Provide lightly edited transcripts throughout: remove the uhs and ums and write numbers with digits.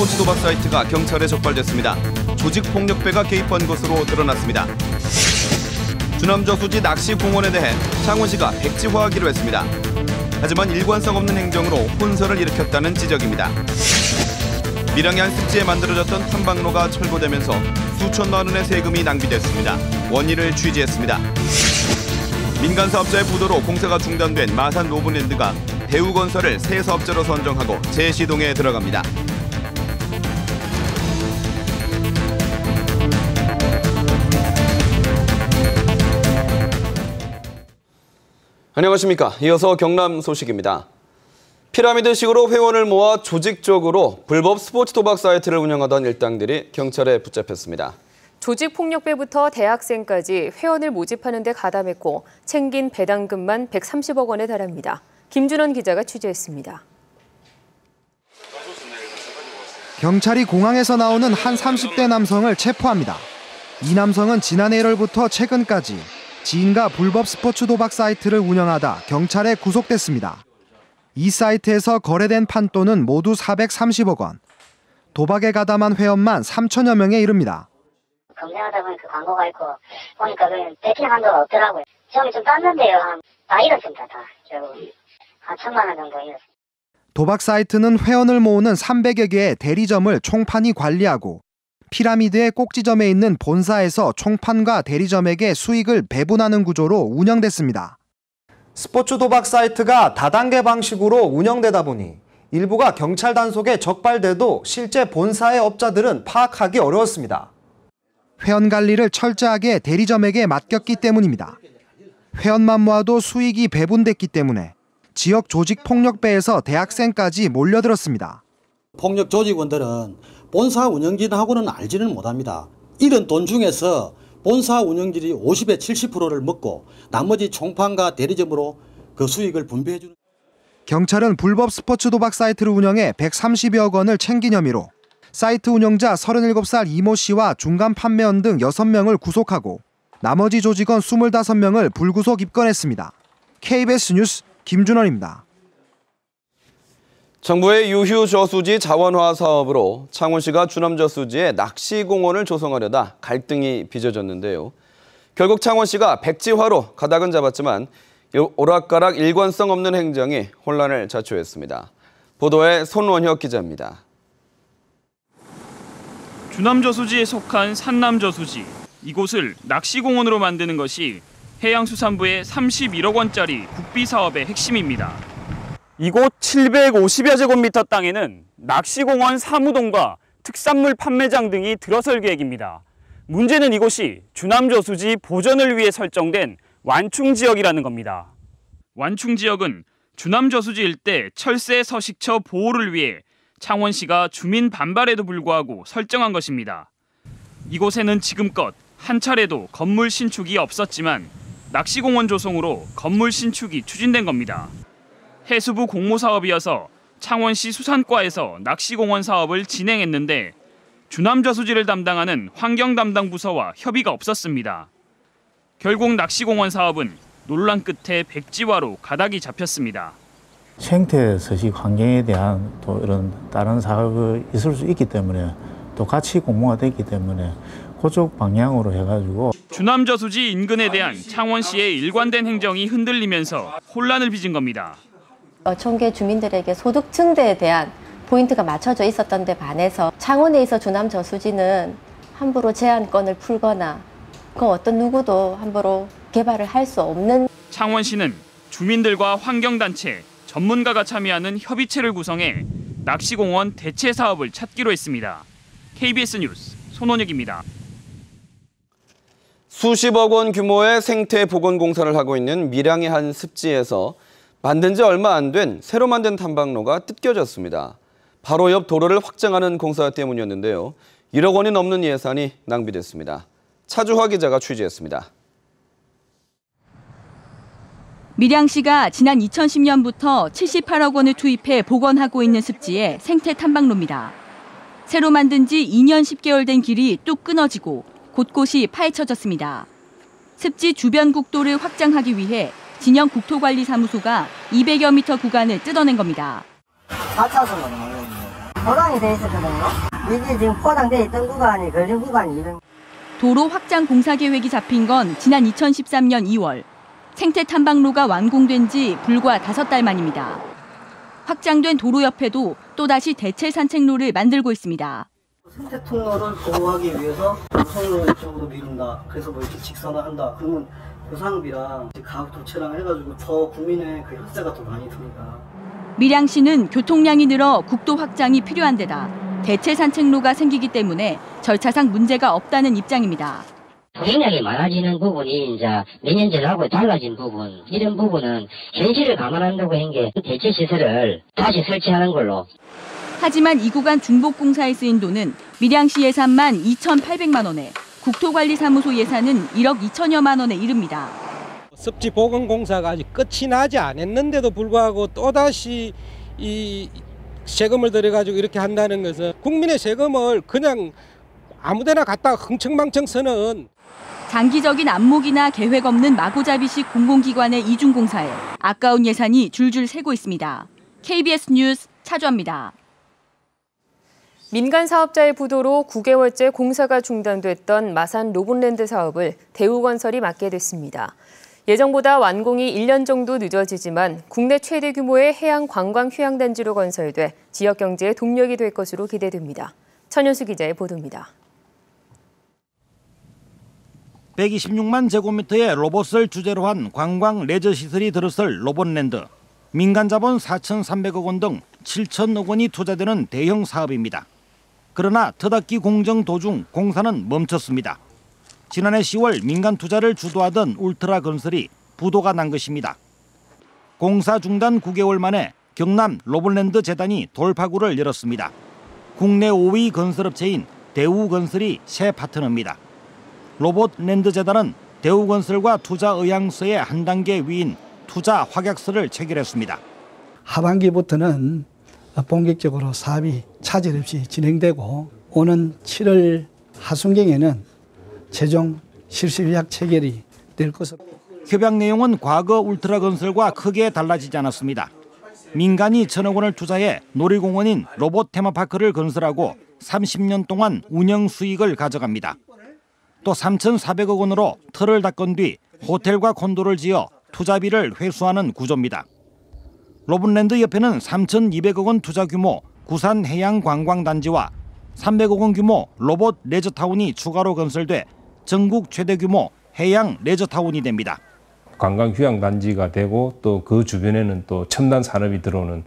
스포츠 도박 사이트가 경찰에 적발됐습니다. 조직폭력배가 개입한 것으로 드러났습니다. 주남저수지 낚시공원에 대해 창원시가 백지화하기로 했습니다. 하지만 일관성 없는 행정으로 혼선을 일으켰다는 지적입니다. 밀양의 한 습지에 만들어졌던 탐방로가 철거되면서 수천만 원의 세금이 낭비됐습니다. 원인을 취재했습니다. 민간 사업자의 부도로 공사가 중단된 마산 로브랜드가 대우건설을 새 사업자로 선정하고 재시동에 들어갑니다. 안녕하십니까. 이어서 경남 소식입니다. 피라미드식으로 회원을 모아 조직적으로 불법 스포츠 도박 사이트를 운영하던 일당들이 경찰에 붙잡혔습니다. 조직폭력배부터 대학생까지 회원을 모집하는 데 가담했고 챙긴 배당금만 130억 원에 달합니다. 김준원 기자가 취재했습니다. 경찰이 공항에서 나오는 한 30대 남성을 체포합니다. 이 남성은 지난해 1월부터 최근까지 지인과 불법 스포츠 도박 사이트를 운영하다 경찰에 구속됐습니다. 이 사이트에서 거래된 판돈은 모두 430억 원. 도박에 가담한 회원만 3천여 명에 이릅니다. 검색하다 보니까 광고가 있고 보니까 배팅 한도가 없더라고요. 처음에 좀 땄는데요. 다 잃었습니다. 다. 결국 한 1,000만 원 정도 잃었습니다. 도박 사이트는 회원을 모으는 300여 개의 대리점을 총판이 관리하고 피라미드의 꼭지점에 있는 본사에서 총판과 대리점에게 수익을 배분하는 구조로 운영됐습니다. 스포츠 도박 사이트가 다단계 방식으로 운영되다 보니 일부가 경찰 단속에 적발돼도 실제 본사의 업자들은 파악하기 어려웠습니다. 회원 관리를 철저하게 대리점에게 맡겼기 때문입니다. 회원만 모아도 수익이 배분됐기 때문에 지역 조직 폭력배에서 대학생까지 몰려들었습니다. 폭력 조직원들은 본사 운영진하고는 알지는 못합니다. 잃은 돈 중에서 본사 운영진이 50에 70%를 먹고 나머지 총판과 대리점으로 그 수익을 분배해주는. 경찰은 불법 스포츠 도박 사이트를 운영해 130여억 원을 챙긴 혐의로 사이트 운영자 37살 이모 씨와 중간 판매원 등 6명을 구속하고 나머지 조직원 25명을 불구속 입건했습니다. KBS 뉴스 김준원입니다. 정부의 유휴저수지 자원화 사업으로 창원시가 주남저수지에 낚시공원을 조성하려다 갈등이 빚어졌는데요. 결국 창원시가 백지화로 가닥은 잡았지만 오락가락 일관성 없는 행정이 혼란을 자초했습니다. 보도에 손원혁 기자입니다. 주남저수지에 속한 산남저수지. 이곳을 낚시공원으로 만드는 것이 해양수산부의 31억 원짜리 국비사업의 핵심입니다. 이곳 750여 제곱미터 땅에는 낚시공원 사무동과 특산물 판매장 등이 들어설 계획입니다. 문제는 이곳이 주남저수지 보전을 위해 설정된 완충지역이라는 겁니다. 완충지역은 주남저수지 일대 철새 서식처 보호를 위해 창원시가 주민 반발에도 불구하고 설정한 것입니다. 이곳에는 지금껏 한 차례도 건물 신축이 없었지만 낚시공원 조성으로 건물 신축이 추진된 겁니다. 해수부 공모사업이어서 창원시 수산과에서 낚시공원 사업을 진행했는데 주남저수지를 담당하는 환경담당부서와 협의가 없었습니다. 결국 낚시공원 사업은 논란 끝에 백지화로 가닥이 잡혔습니다. 생태 서식 환경에 대한 또 이런 다른 사업이 있을 수 있기 때문에 또 같이 공모가 됐기 때문에 그쪽 방향으로 해가지고 주남저수지 인근에 대한 창원시의 일관된 행정이 흔들리면서 혼란을 빚은 겁니다. 청계 주민들에게 소득 증대에 대한 포인트가 맞춰져 있었던 데 반해서 창원에 있어 주남저수지는 함부로 제한권을 풀거나 그 어떤 누구도 함부로 개발을 할 수 없는. 창원시는 주민들과 환경단체, 전문가가 참여하는 협의체를 구성해 낚시공원 대체 사업을 찾기로 했습니다. KBS 뉴스 손원혁입니다. 수십억 원 규모의 생태 복원 공사를 하고 있는 밀양의 한 습지에서 만든 지 얼마 안 된 새로 만든 탐방로가 뜯겨졌습니다. 바로 옆 도로를 확장하는 공사 때문이었는데요. 1억 원이 넘는 예산이 낭비됐습니다. 차주화 기자가 취재했습니다. 밀양시가 지난 2010년부터 78억 원을 투입해 복원하고 있는 습지의 생태 탐방로입니다. 새로 만든 지 2년 10개월 된 길이 뚝 끊어지고 곳곳이 파헤쳐졌습니다. 습지 주변 국도를 확장하기 위해 진영 국토관리사무소가 200여 미터 구간을 뜯어낸 겁니다. 4차선은 포장이 돼 있었거든요. 이게 지금 포장돼 있던 구간이 걸린 구간이 이런. 도로 확장 공사 계획이 잡힌 건 지난 2013년 2월. 생태 탐방로가 완공된 지 불과 5달 만입니다. 확장된 도로 옆에도 또다시 대체 산책로를 만들고 있습니다. 생태 통로를 보호하기 위해서 도성로 이쪽으로 미룬다. 그래서 뭐 이렇게 직선화한다. 그러면 고상비랑 가구 도체랑 해가지고 더 국민의 그 혈세가 더 많이 듭니다. 밀양시는 교통량이 늘어 국도 확장이 필요한 데다 대체 산책로가 생기기 때문에 절차상 문제가 없다는 입장입니다. 통행량이 많아지는 부분이 이제 몇 년 전하고 달라진 부분, 이런 부분은 현실을 감안한다고 한 게 대체 시설을 다시 설치하는 걸로. 하지만 이 구간 중복공사에 쓰인 돈은 밀양시 예산만 2,800만 원에 국토관리사무소 예산은 1억 2천여만 원에 이릅니다. 습지 보건 공사가 아직 끝이 나지 않았는데도 불구하고 또다시 이 세금을 들여가지고 이렇게 한다는 것은 국민의 세금을 그냥 아무데나 갖다가 흥청망청 쓰는. 장기적인 안목이나 계획 없는 마구잡이식 공공기관의 이중공사에 아까운 예산이 줄줄 새고 있습니다. KBS 뉴스 차주아입니다. 민간 사업자의 부도로 9개월째 공사가 중단됐던 마산 로봇랜드 사업을 대우건설이 맡게 됐습니다. 예정보다 완공이 1년 정도 늦어지지만 국내 최대 규모의 해양 관광 휴양단지로 건설돼 지역 경제의 동력이 될 것으로 기대됩니다. 천현수 기자의 보도입니다. 126만 제곱미터의 로봇을 주제로 한 관광 레저 시설이 들어설 로봇랜드. 민간 자본 4,300억 원 등 7천억 원이 투자되는 대형 사업입니다. 그러나 터닫기 공정 도중 공사는 멈췄습니다. 지난해 10월 민간 투자를 주도하던 울트라 건설이 부도가 난 것입니다. 공사 중단 9개월 만에 경남 로봇랜드 재단이 돌파구를 열었습니다. 국내 5위 건설업체인 대우건설이 새 파트너입니다. 로봇랜드 재단은 대우건설과 투자 의향서의 한 단계 위인 투자 확약서를 체결했습니다. 하반기부터는 본격적으로 사업이 차질 없이 진행되고 오는 7월 하순경에는 최종 실시계약 체결이 될 것으로. 협약 내용은 과거 울트라건설과 크게 달라지지 않았습니다. 민간이 1,000억 원을 투자해 놀이공원인 로봇 테마파크를 건설하고 30년 동안 운영 수익을 가져갑니다. 또 3,400억 원으로 틀을 닦은 뒤 호텔과 콘도를 지어 투자비를 회수하는 구조입니다. 로봇랜드 옆에는 3,200억 원 투자 규모 구산 해양관광단지와 300억 원 규모 로봇 레저타운이 추가로 건설돼 전국 최대 규모 해양 레저타운이 됩니다. 관광 휴양단지가 되고 또 그 주변에는 또 첨단 산업이 들어오는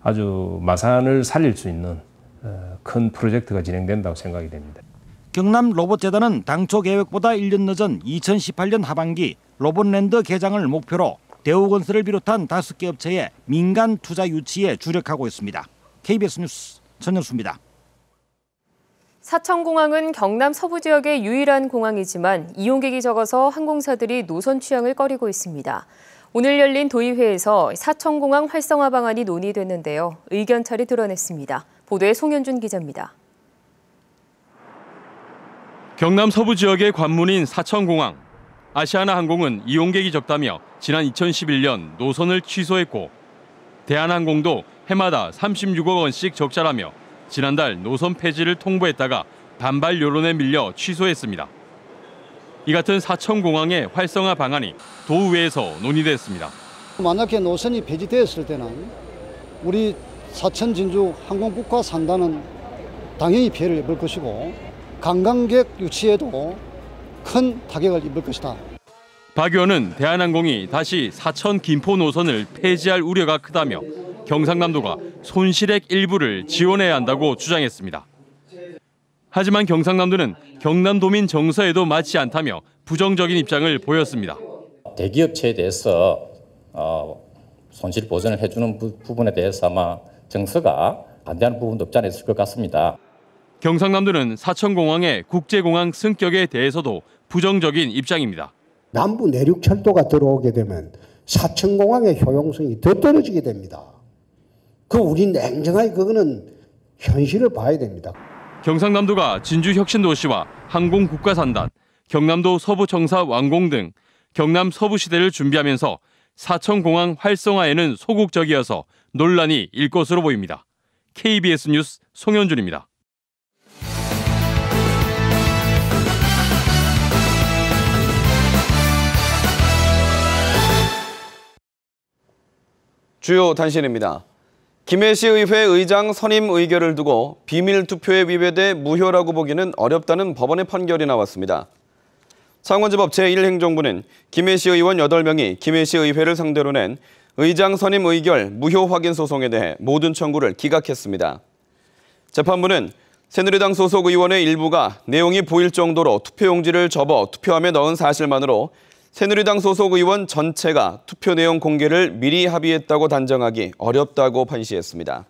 아주 마산을 살릴 수 있는 큰 프로젝트가 진행된다고 생각이 됩니다. 경남 로봇재단은 당초 계획보다 1년 늦은 2018년 하반기 로봇랜드 개장을 목표로 대우건설을 비롯한 5개 업체의 민간 투자 유치에 주력하고 있습니다. KBS 뉴스 전현수입니다. 사천공항은 경남 서부 지역의 유일한 공항이지만 이용객이 적어서 항공사들이 노선 취향을 꺼리고 있습니다. 오늘 열린 도의회에서 사천공항 활성화 방안이 논의됐는데요. 의견 차를 드러냈습니다. 보도에 송현준 기자입니다. 경남 서부 지역의 관문인 사천공항. 아시아나항공은 이용객이 적다며 지난 2011년 노선을 취소했고 대한항공도 해마다 36억 원씩 적자라며 지난달 노선 폐지를 통보했다가 반발 여론에 밀려 취소했습니다. 이 같은 사천공항의 활성화 방안이 도의회에서 논의됐습니다. 만약에 노선이 폐지되었을 때는 우리 사천 진주 항공국가 산다는 당연히 피해를 입을 것이고 관광객 유치에도 큰 타격을 입을 것이다. 박 의원은 대한항공이 다시 사천 김포 노선을 폐지할 우려가 크다며 경상남도가 손실액 일부를 지원해야 한다고 주장했습니다. 하지만 경상남도는 경남도민 정서에도 맞지 않다며 부정적인 입장을 보였습니다. 대기업체에 대해서 손실 보전을 해주는 부분에 대해서 아마 정서가 반대하는 부분도 없지 않아 있을 것 같습니다. 경상남도는 사천공항의 국제공항 승격에 대해서도 부정적인 입장입니다. 남부 내륙철도가 들어오게 되면 사천공항의 효용성이 더 떨어지게 됩니다. 우리 냉정하게 그거는 현실을 봐야 됩니다. 경상남도가 진주혁신도시와 항공국가산단, 경남도 서부청사 완공 등 경남 서부시대를 준비하면서 사천공항 활성화에는 소극적이어서 논란이 일 것으로 보입니다. KBS 뉴스 송현준입니다. 주요 단신입니다. 김해시 의회 의장 선임 의결을 두고 비밀 투표에 위배돼 무효라고 보기는 어렵다는 법원의 판결이 나왔습니다. 창원지법 제1행정부는 김해시 의원 8명이 김해시 의회를 상대로 낸 의장 선임 의결 무효 확인 소송에 대해 모든 청구를 기각했습니다. 재판부는 새누리당 소속 의원의 일부가 내용이 보일 정도로 투표용지를 접어 투표함에 넣은 사실만으로 새누리당 소속 의원 전체가 투표 내용 공개를 미리 합의했다고 단정하기 어렵다고 판시했습니다.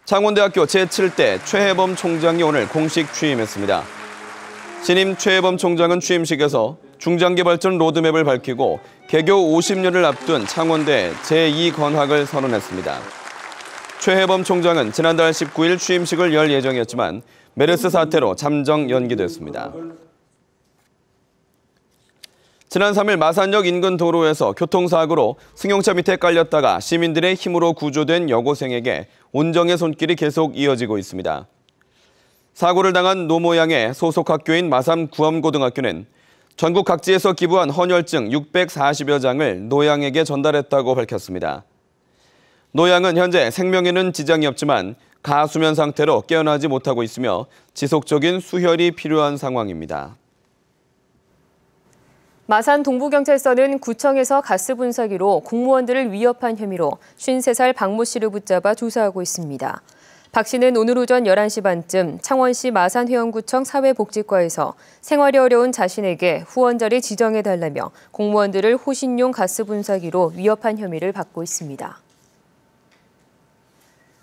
창원대학교 제7대 최혜범 총장이 오늘 공식 취임했습니다. 신임 최혜범 총장은 취임식에서 중장기발전 로드맵을 밝히고 개교 50년을 앞둔 창원대 제2건학을 선언했습니다. 최혜범 총장은 지난달 19일 취임식을 열 예정이었지만 메르스 사태로 잠정 연기됐습니다. 지난 3일 마산역 인근 도로에서 교통사고로 승용차 밑에 깔렸다가 시민들의 힘으로 구조된 여고생에게 온정의 손길이 계속 이어지고 있습니다. 사고를 당한 노모양의 소속 학교인 마산 구암고등학교는 전국 각지에서 기부한 헌혈증 640여 장을 노양에게 전달했다고 밝혔습니다. 노양은 현재 생명에는 지장이 없지만 가수면 상태로 깨어나지 못하고 있으며 지속적인 수혈이 필요한 상황입니다. 마산 동부경찰서는 구청에서 가스 분사기로 공무원들을 위협한 혐의로 53살 박모 씨를 붙잡아 조사하고 있습니다. 박 씨는 오늘 오전 11시 반쯤 창원시 마산회원구청 사회복지과에서 생활이 어려운 자신에게 후원자를 지정해달라며 공무원들을 호신용 가스 분사기로 위협한 혐의를 받고 있습니다.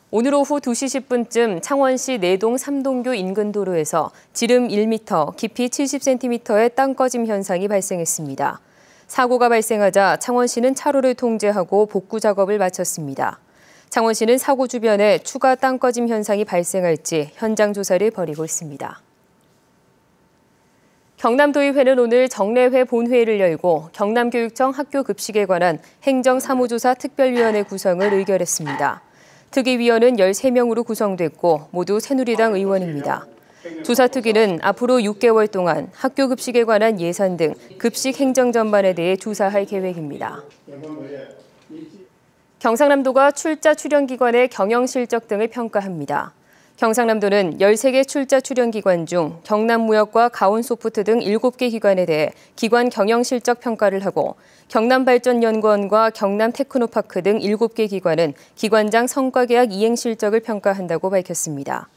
오늘 오후 2시 10분쯤 창원시 내동 삼동교 인근 도로에서 지름 1m, 깊이 70cm의 땅 꺼짐 현상이 발생했습니다. 사고가 발생하자 창원시는 차로를 통제하고 복구 작업을 마쳤습니다. 창원시는 사고 주변에 추가 땅 꺼짐 현상이 발생할지 현장 조사를 벌이고 있습니다. 경남도의회는 오늘 정례회 본회의를 열고 경남교육청 학교급식에 관한 행정사무조사 특별위원회 구성을 의결했습니다. 특위위원은 13명으로 구성됐고 모두 새누리당 의원입니다. 조사특위는 앞으로 6개월 동안 학교급식에 관한 예산 등 급식 행정 전반에 대해 조사할 계획입니다. 경상남도가 출자 출연기관의 경영실적 등을 평가합니다. 경상남도는 13개 출자 출연기관 중 경남무역과 가온소프트 등 7개 기관에 대해 기관 경영실적 평가를 하고 경남발전연구원과 경남테크노파크 등 7개 기관은 기관장 성과계약 이행실적을 평가한다고 밝혔습니다.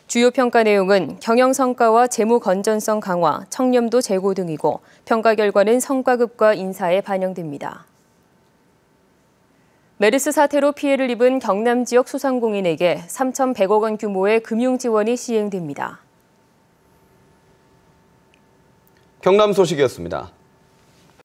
주요 평가 내용은 경영성과와 재무 건전성 강화, 청렴도 제고 등이고 평가 결과는 성과급과 인사에 반영됩니다. 메르스 사태로 피해를 입은 경남 지역 소상공인에게 3,100억 원 규모의 금융 지원이 시행됩니다. 경남 소식이었습니다.